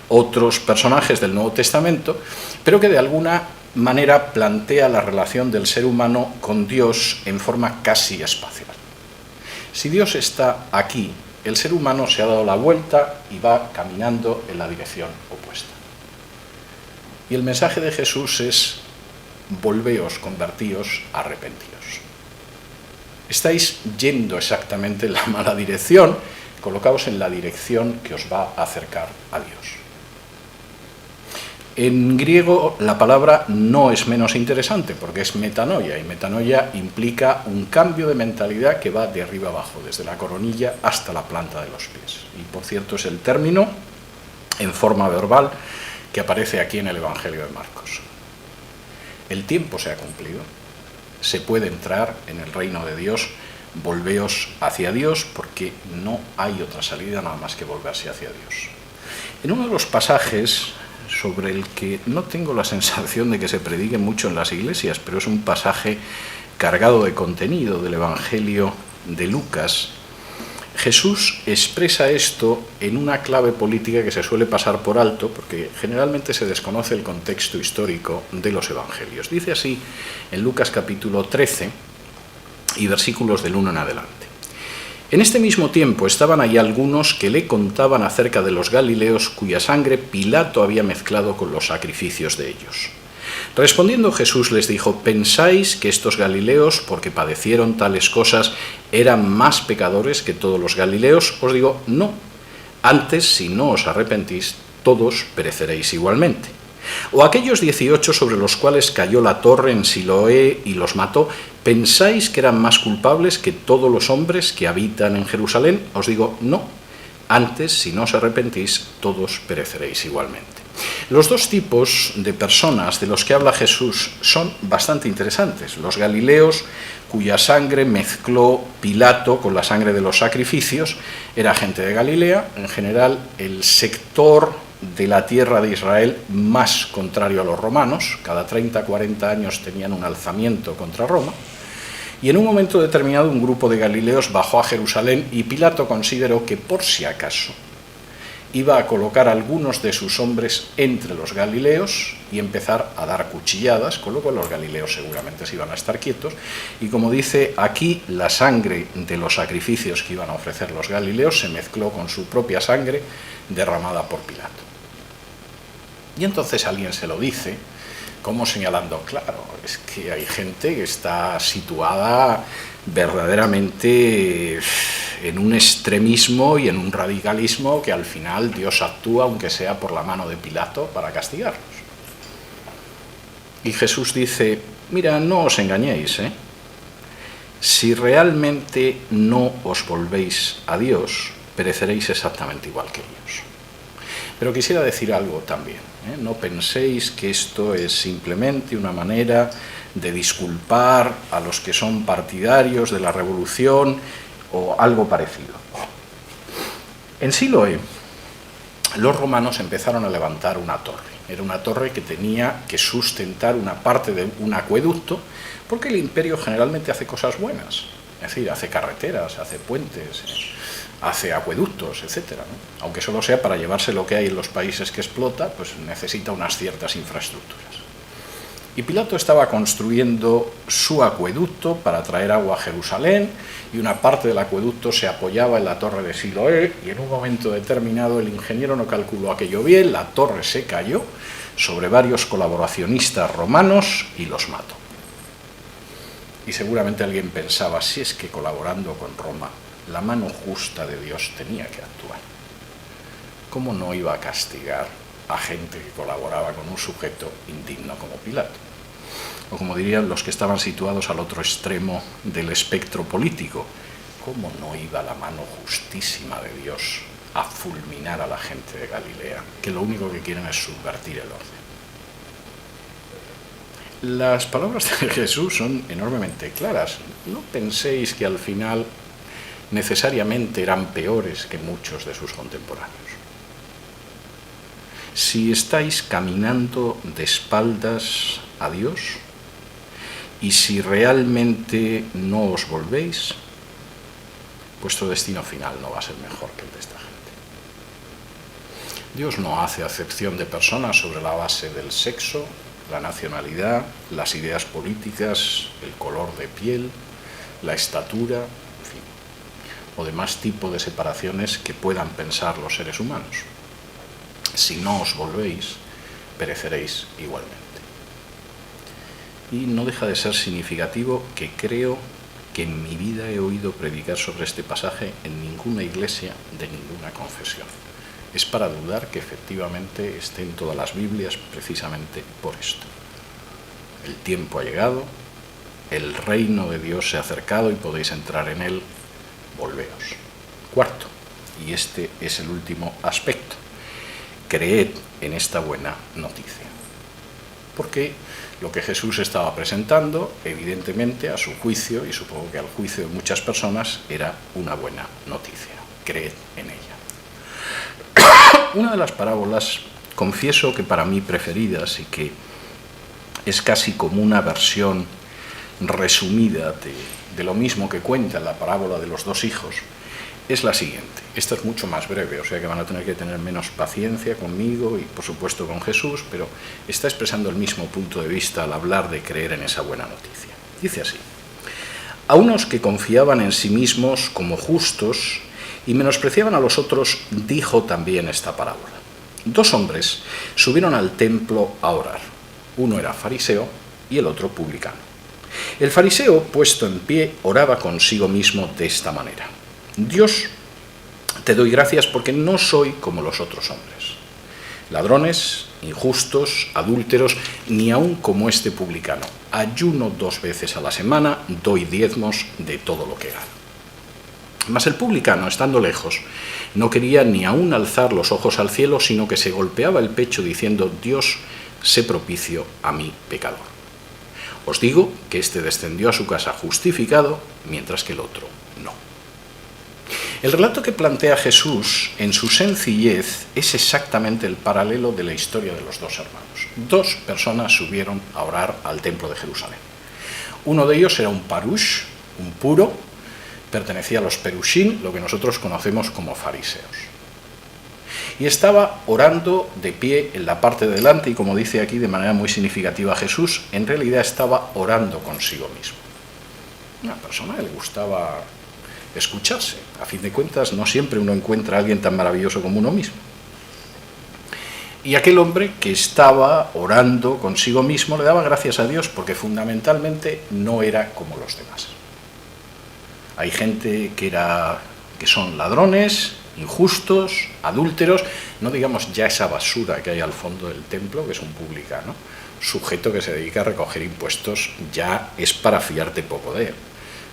otros personajes del Nuevo Testamento, pero que de alguna manera plantea la relación del ser humano con Dios en forma casi espacial. Si Dios está aquí, el ser humano se ha dado la vuelta y va caminando en la dirección opuesta. Y el mensaje de Jesús es: volveos, convertíos, arrepentíos. Estáis yendo exactamente en la mala dirección, colocaos en la dirección que os va a acercar a Dios. En griego la palabra no es menos interesante porque es metanoia, y metanoia implica un cambio de mentalidad que va de arriba abajo, desde la coronilla hasta la planta de los pies. Y por cierto es el término en forma verbal que aparece aquí en el Evangelio de Marcos. El tiempo se ha cumplido, se puede entrar en el reino de Dios, volveos hacia Dios, porque no hay otra salida nada más que volverse hacia Dios. En uno de los pasajes sobre el que no tengo la sensación de que se predique mucho en las iglesias, pero es un pasaje cargado de contenido del Evangelio de Lucas, Jesús expresa esto en una clave política que se suele pasar por alto, porque generalmente se desconoce el contexto histórico de los evangelios. Dice así en Lucas capítulo 13 y versículos del 1 en adelante. En este mismo tiempo estaban allí algunos que le contaban acerca de los galileos cuya sangre Pilato había mezclado con los sacrificios de ellos. Respondiendo Jesús les dijo: ¿pensáis que estos galileos, porque padecieron tales cosas, eran más pecadores que todos los galileos? Os digo, no. Antes, si no os arrepentís, todos pereceréis igualmente. O aquellos 18 sobre los cuales cayó la torre en Siloé y los mató, ¿pensáis que eran más culpables que todos los hombres que habitan en Jerusalén? Os digo, no. Antes, si no os arrepentís, todos pereceréis igualmente. Los dos tipos de personas de los que habla Jesús son bastante interesantes. Los galileos, cuya sangre mezcló Pilato con la sangre de los sacrificios, era gente de Galilea, en general el sector de la tierra de Israel más contrario a los romanos. Cada 30-40 años tenían un alzamiento contra Roma. Y en un momento determinado un grupo de galileos bajó a Jerusalén y Pilato consideró que por si acaso iba a colocar a algunos de sus hombres entre los galileos y empezar a dar cuchilladas, con lo cual los galileos seguramente se iban a estar quietos. Y como dice aquí, la sangre de los sacrificios que iban a ofrecer los galileos se mezcló con su propia sangre derramada por Pilato. Y entonces alguien se lo dice, como señalando, claro, es que hay gente que está situada verdaderamente en un extremismo y en un radicalismo que al final Dios actúa, aunque sea por la mano de Pilato, para castigarlos. Y Jesús dice, mira, no os engañéis, si realmente no os volvéis a Dios, pereceréis exactamente igual que ellos. Pero quisiera decir algo también, no penséis que esto es simplemente una manera de disculpar a los que son partidarios de la revolución o algo parecido. En Siloé, los romanos empezaron a levantar una torre. Era una torre que tenía que sustentar una parte de un acueducto, porque el imperio generalmente hace cosas buenas. Es decir, hace carreteras, hace puentes, hace acueductos, etc., ¿no? Aunque solo sea para llevarse lo que hay en los países que explota, pues necesita unas ciertas infraestructuras. Y Pilato estaba construyendo su acueducto para traer agua a Jerusalén, y una parte del acueducto se apoyaba en la torre de Siloé, y en un momento determinado el ingeniero no calculó aquello bien, la torre se cayó sobre varios colaboracionistas romanos y los mató. Y seguramente alguien pensaba, si es que colaborando con Roma, la mano justa de Dios tenía que actuar, ¿cómo no iba a castigar a gente que colaboraba con un sujeto indigno como Pilato? O como dirían los que estaban situados al otro extremo del espectro político, ¿cómo no iba la mano justísima de Dios a fulminar a la gente de Galilea, que lo único que quieren es subvertir el orden? Las palabras de Jesús son enormemente claras. No penséis que al final necesariamente eran peores que muchos de sus contemporáneos. Si estáis caminando de espaldas a Dios y si realmente no os volvéis, vuestro destino final no va a ser mejor que el de esta gente. Dios no hace acepción de personas sobre la base del sexo, la nacionalidad, las ideas políticas, el color de piel, la estatura, en fin, o demás tipo de separaciones que puedan pensar los seres humanos. Si no os volvéis, pereceréis igualmente. Y no deja de ser significativo que creo que en mi vida he oído predicar sobre este pasaje en ninguna iglesia de ninguna confesión. Es para dudar que efectivamente esté en todas las Biblias precisamente por esto. El tiempo ha llegado, el reino de Dios se ha acercado y podéis entrar en él, volveos. Cuarto, y este es el último aspecto. creed en esta buena noticia. Porque lo que Jesús estaba presentando, evidentemente, a su juicio, y supongo que al juicio de muchas personas, era una buena noticia. Creed en ella. Una de las parábolas, confieso que para mí preferidas y que es casi como una versión resumida de lo mismo que cuenta la parábola de los dos hijos, es la siguiente. Esta es mucho más breve, o sea que van a tener que tener menos paciencia conmigo y por supuesto con Jesús, pero está expresando el mismo punto de vista al hablar de creer en esa buena noticia. Dice así: a unos que confiaban en sí mismos como justos y menospreciaban a los otros, dijo también esta parábola. Dos hombres subieron al templo a orar. Uno era fariseo y el otro publicano. El fariseo, puesto en pie, oraba consigo mismo de esta manera: Dios, te doy gracias porque no soy como los otros hombres, ladrones, injustos, adúlteros, ni aun como este publicano. Ayuno 2 veces a la semana, doy diezmos de todo lo que gano. Mas el publicano, estando lejos, no quería ni aun alzar los ojos al cielo, sino que se golpeaba el pecho diciendo: Dios, sé propicio a mi pecador. Os digo que éste descendió a su casa justificado, mientras que el otro no. El relato que plantea Jesús, en su sencillez, es exactamente el paralelo de la historia de los dos hermanos. Dos personas subieron a orar al templo de Jerusalén. Uno de ellos era un parush, un puro, pertenecía a los perushim, lo que nosotros conocemos como fariseos. Y estaba orando de pie en la parte de delante, y como dice aquí de manera muy significativa Jesús, en realidad estaba orando consigo mismo. Una persona que le gustaba escucharse. A fin de cuentas, no siempre uno encuentra a alguien tan maravilloso como uno mismo. Y aquel hombre que estaba orando consigo mismo le daba gracias a Dios porque fundamentalmente no era como los demás. Hay gente que son ladrones, injustos, adúlteros, no digamos ya esa basura que hay al fondo del templo, que es un publicano, sujeto que se dedica a recoger impuestos, ya es para fiarte poco de él.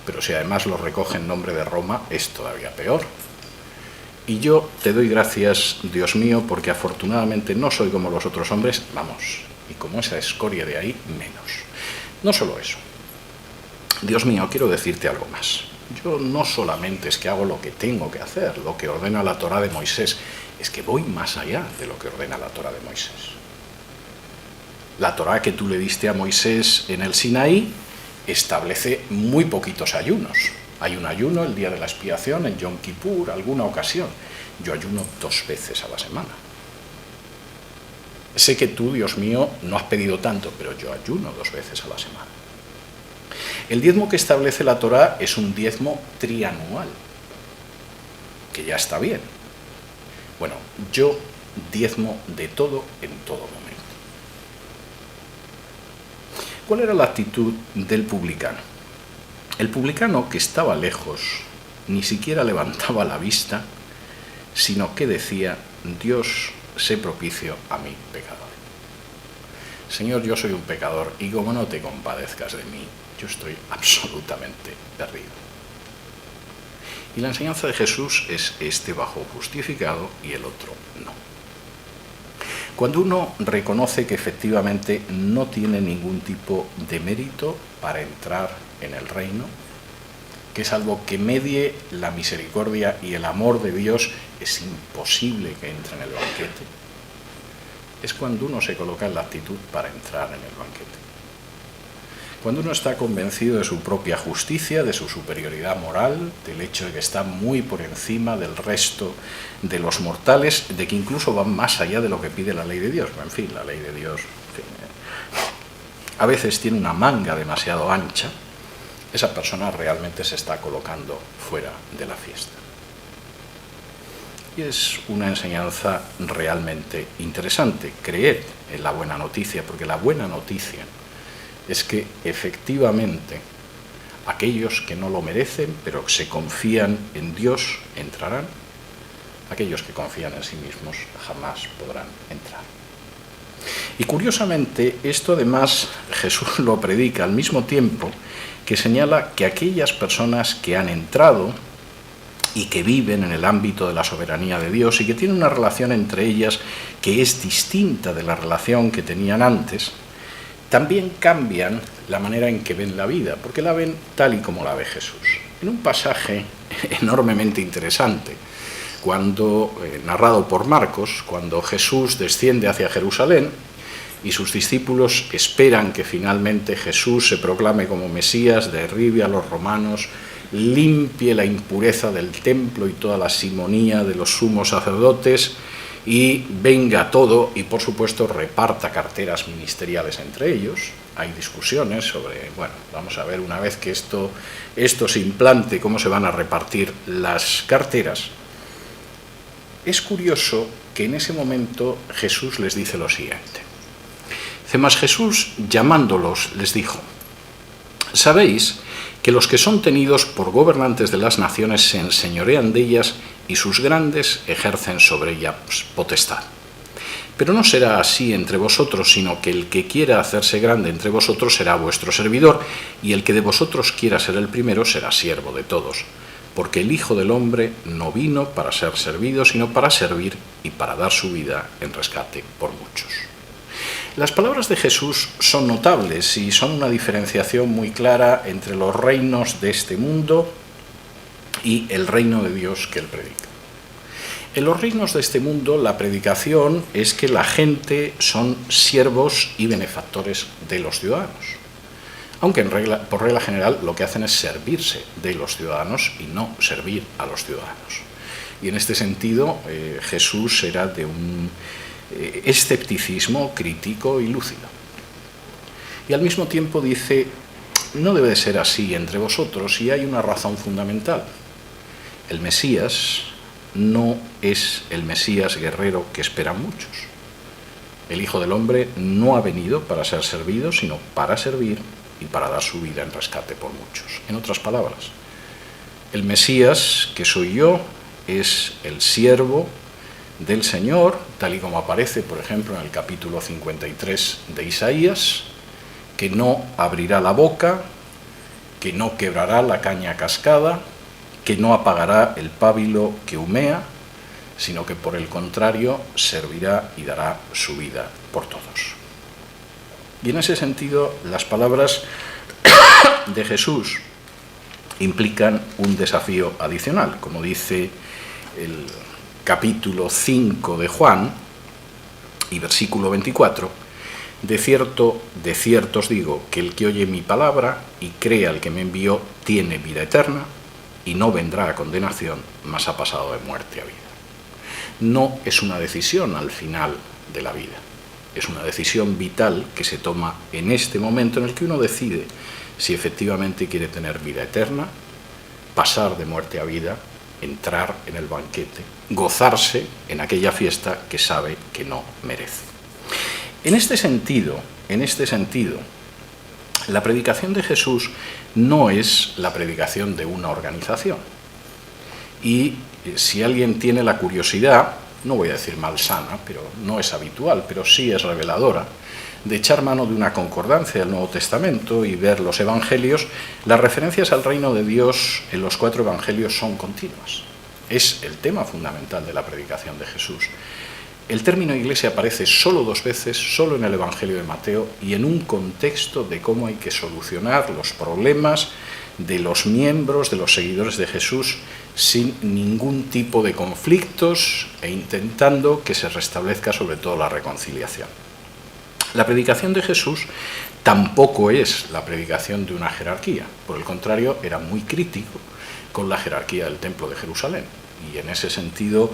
Pero si además lo recoge en nombre de Roma, es todavía peor. Y yo te doy gracias, Dios mío, porque afortunadamente no soy como los otros hombres, vamos, y como esa escoria de ahí, menos. No solo eso. Dios mío, quiero decirte algo más. Yo no solamente es que hago lo que tengo que hacer, lo que ordena la Torá de Moisés, es que voy más allá de lo que ordena la Torá de Moisés. La Torá que tú le diste a Moisés en el Sinaí establece muy poquitos ayunos. Hay un ayuno el día de la expiación, en Yom Kippur, alguna ocasión. Yo ayuno 2 veces a la semana. Sé que tú, Dios mío, no has pedido tanto, pero yo ayuno 2 veces a la semana. El diezmo que establece la Torá es un diezmo trianual, que ya está bien. Bueno, yo diezmo de todo en todo momento. ¿Cuál era la actitud del publicano? El publicano, que estaba lejos, ni siquiera levantaba la vista, sino que decía: Dios, sé propicio a mi pecador. Señor, yo soy un pecador y como no te compadezcas de mí, yo estoy absolutamente perdido. Y la enseñanza de Jesús es: este bajó justificado y el otro no. Cuando uno reconoce que efectivamente no tiene ningún tipo de mérito para entrar en el reino, que salvo que medie la misericordia y el amor de Dios es imposible que entre en el banquete, es cuando uno se coloca en la actitud para entrar en el banquete. Cuando uno está convencido de su propia justicia, de su superioridad moral, del hecho de que está muy por encima del resto de los mortales, de que incluso van más allá de lo que pide la ley de Dios. En fin, la ley de Dios, en fin, a veces tiene una manga demasiado ancha. Esa persona realmente se está colocando fuera de la fiesta. Y es una enseñanza realmente interesante, creer en la buena noticia, porque la buena noticia es que efectivamente aquellos que no lo merecen, pero se confían en Dios, entrarán. Aquellos que confían en sí mismos jamás podrán entrar. Y curiosamente, esto además Jesús lo predica al mismo tiempo que señala que aquellas personas que han entrado y que viven en el ámbito de la soberanía de Dios y que tienen una relación entre ellas que es distinta de la relación que tenían antes, también cambian la manera en que ven la vida, porque la ven tal y como la ve Jesús. En un pasaje enormemente interesante, narrado por Marcos, cuando Jesús desciende hacia Jerusalén y sus discípulos esperan que finalmente Jesús se proclame como Mesías, derribe a los romanos, limpie la impureza del templo y toda la simonía de los sumos sacerdotes y venga todo y por supuesto reparta carteras ministeriales entre ellos. Hay discusiones sobre, bueno, vamos a ver una vez que esto se implante, cómo se van a repartir las carteras. Es curioso que en ese momento Jesús les dice lo siguiente. Mas Jesús, llamándolos, les dijo: «Sabéis que los que son tenidos por gobernantes de las naciones se enseñorean de ellas y sus grandes ejercen sobre ellas potestad. Pero no será así entre vosotros, sino que el que quiera hacerse grande entre vosotros será vuestro servidor, y el que de vosotros quiera ser el primero será siervo de todos. Porque el Hijo del Hombre no vino para ser servido, sino para servir y para dar su vida en rescate por muchos». Las palabras de Jesús son notables y son una diferenciación muy clara entre los reinos de este mundo y el reino de Dios que él predica. En los reinos de este mundo la predicación es que la gente son siervos y benefactores de los ciudadanos, aunque por regla general lo que hacen es servirse de los ciudadanos y no servir a los ciudadanos. Y en este sentido Jesús era de un escepticismo crítico y lúcido. Y al mismo tiempo dice: no debe de ser así entre vosotros, y hay una razón fundamental. El Mesías no es el Mesías guerrero que esperan muchos. El Hijo del Hombre no ha venido para ser servido, sino para servir y para dar su vida en rescate por muchos. En otras palabras, el Mesías, que soy yo, es el siervo del Señor, tal y como aparece, por ejemplo, en el capítulo 53 de Isaías, que no abrirá la boca, que no quebrará la caña cascada, que no apagará el pábilo que humea, sino que por el contrario servirá y dará su vida por todos. Y en ese sentido, las palabras de Jesús implican un desafío adicional, como dice el capítulo 5 de Juan y versículo 24, de cierto os digo que el que oye mi palabra y cree al que me envió tiene vida eterna y no vendrá a condenación, mas ha pasado de muerte a vida. No es una decisión al final de la vida, es una decisión vital que se toma en este momento en el que uno decide si efectivamente quiere tener vida eterna, pasar de muerte a vida, entrar en el banquete, gozarse en aquella fiesta que sabe que no merece. En este sentido, la predicación de Jesús no es la predicación de una organización. Y si alguien tiene la curiosidad, no voy a decir malsana, pero no es habitual, pero sí es reveladora, de echar mano de una concordancia del Nuevo Testamento y ver los evangelios, las referencias al reino de Dios en los 4 evangelios son continuas. Es el tema fundamental de la predicación de Jesús. El término iglesia aparece solo 2 veces, solo en el Evangelio de Mateo y en un contexto de cómo hay que solucionar los problemas de los miembros, de los seguidores de Jesús, sin ningún tipo de conflictos e intentando que se restablezca sobre todo la reconciliación. La predicación de Jesús tampoco es la predicación de una jerarquía, por el contrario, era muy crítico con la jerarquía del Templo de Jerusalén. Y en ese sentido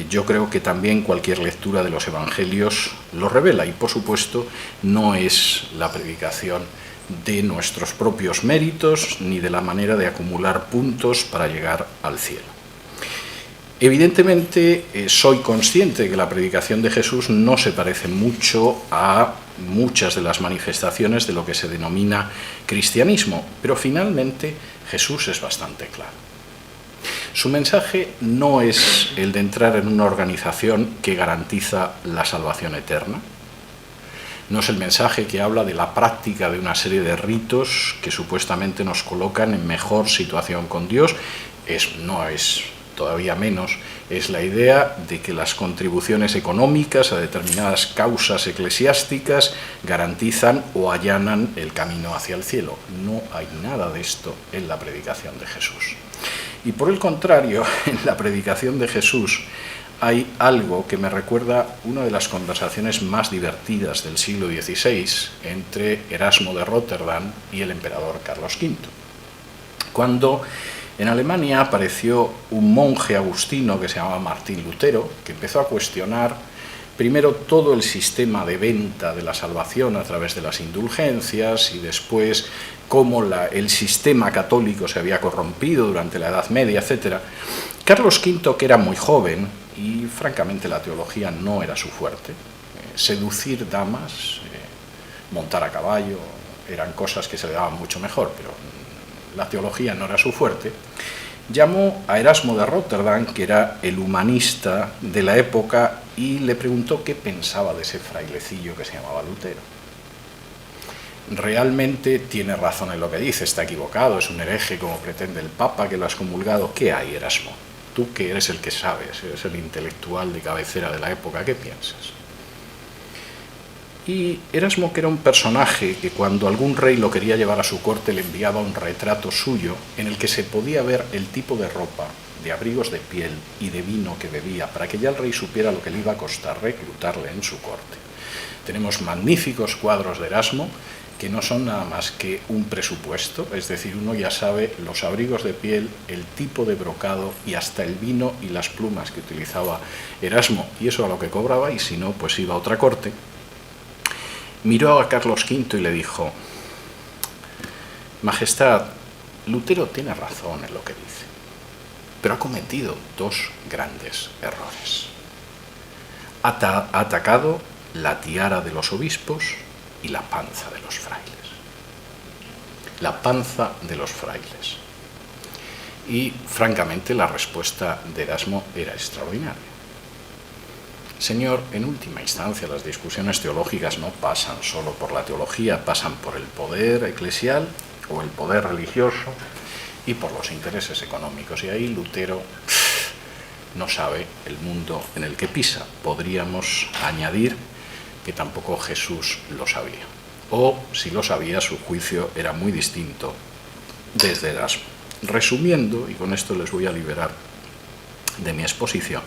yo creo que también cualquier lectura de los evangelios lo revela y por supuesto no es la predicación de nuestros propios méritos ni de la manera de acumular puntos para llegar al cielo. Evidentemente soy consciente de que la predicación de Jesús no se parece mucho a muchas de las manifestaciones de lo que se denomina cristianismo, pero finalmente Jesús es bastante claro. Su mensaje no es el de entrar en una organización que garantiza la salvación eterna. No es el mensaje que habla de la práctica de una serie de ritos que supuestamente nos colocan en mejor situación con Dios no es todavía menos, es la idea de que las contribuciones económicas a determinadas causas eclesiásticas garantizan o allanan el camino hacia el cielo. No hay nada de esto en la predicación de Jesús. Y por el contrario, en la predicación de Jesús hay algo que me recuerda una de las conversaciones más divertidas del siglo XVI entre Erasmo de Rotterdam y el emperador Carlos V. Cuando en Alemania apareció un monje agustino que se llamaba Martín Lutero, que empezó a cuestionar primero todo el sistema de venta de la salvación a través de las indulgencias y después cómo el sistema católico se había corrompido durante la Edad Media, etc. Carlos V, que era muy joven y francamente la teología no era su fuerte, seducir damas, montar a caballo, eran cosas que se le daban mucho mejor, pero la teología no era su fuerte, llamó a Erasmo de Rotterdam, que era el humanista de la época, y le preguntó qué pensaba de ese frailecillo que se llamaba Lutero. Realmente tiene razón en lo que dice, está equivocado, es un hereje como pretende el Papa que lo ha excomulgado. ¿Qué hay, Erasmo? Tú que eres el que sabes, eres el intelectual de cabecera de la época, ¿qué piensas? Y Erasmo, que era un personaje que cuando algún rey lo quería llevar a su corte le enviaba un retrato suyo en el que se podía ver el tipo de ropa, de abrigos de piel y de vino que bebía, para que ya el rey supiera lo que le iba a costar reclutarle en su corte. Tenemos magníficos cuadros de Erasmo que no son nada más que un presupuesto, es decir, uno ya sabe los abrigos de piel, el tipo de brocado y hasta el vino y las plumas que utilizaba Erasmo, y eso a lo que cobraba, y si no, pues iba a otra corte. Miró a Carlos V y le dijo: Majestad, Lutero tiene razón en lo que dice, pero ha cometido dos grandes errores. Ha atacado la tiara de los obispos y la panza de los frailes. La panza de los frailes. Y, francamente, la respuesta de Erasmo era extraordinaria. Señor, en última instancia las discusiones teológicas no pasan solo por la teología, pasan por el poder eclesial o el poder religioso y por los intereses económicos. Y ahí Lutero no sabe el mundo en el que pisa. Podríamos añadir que tampoco Jesús lo sabía. O, si lo sabía, su juicio era muy distinto desde Erasmo. Resumiendo, y con esto les voy a liberar de mi exposición,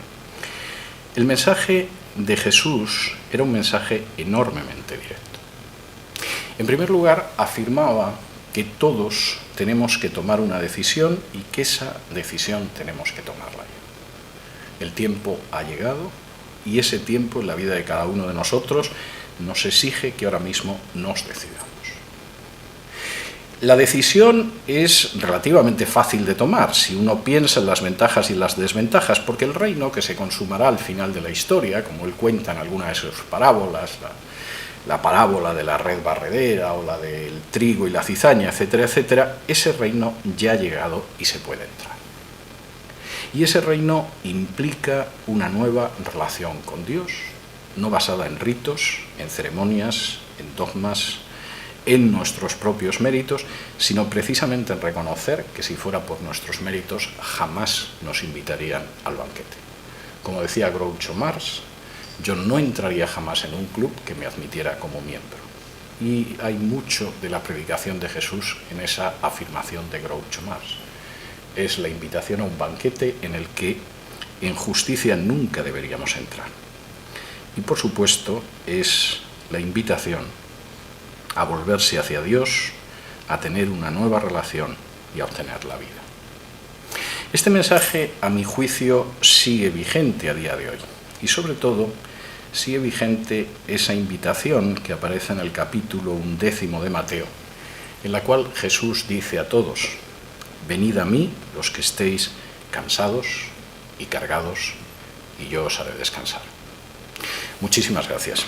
el mensaje de Jesús era un mensaje enormemente directo. En primer lugar, afirmaba que todos tenemos que tomar una decisión y que esa decisión tenemos que tomarla ya. El tiempo ha llegado y ese tiempo en la vida de cada uno de nosotros nos exige que ahora mismo nos decidamos. La decisión es relativamente fácil de tomar si uno piensa en las ventajas y las desventajas, porque el reino que se consumará al final de la historia, como él cuenta en alguna de sus parábolas, la parábola de la red barredera o la del trigo y la cizaña, etcétera, etcétera, ese reino ya ha llegado y se puede entrar. Y ese reino implica una nueva relación con Dios, no basada en ritos, en ceremonias, en dogmas, en nuestros propios méritos, sino precisamente en reconocer que si fuera por nuestros méritos jamás nos invitarían al banquete. Como decía Groucho Marx, yo no entraría jamás en un club que me admitiera como miembro. Y hay mucho de la predicación de Jesús en esa afirmación de Groucho Marx. Es la invitación a un banquete en el que en justicia nunca deberíamos entrar. Y por supuesto es la invitación a volverse hacia Dios, a tener una nueva relación y a obtener la vida. Este mensaje, a mi juicio, sigue vigente a día de hoy. Y sobre todo, sigue vigente esa invitación que aparece en el capítulo 11 de Mateo, en la cual Jesús dice a todos: venid a mí los que estéis cansados y cargados, y yo os haré descansar. Muchísimas gracias.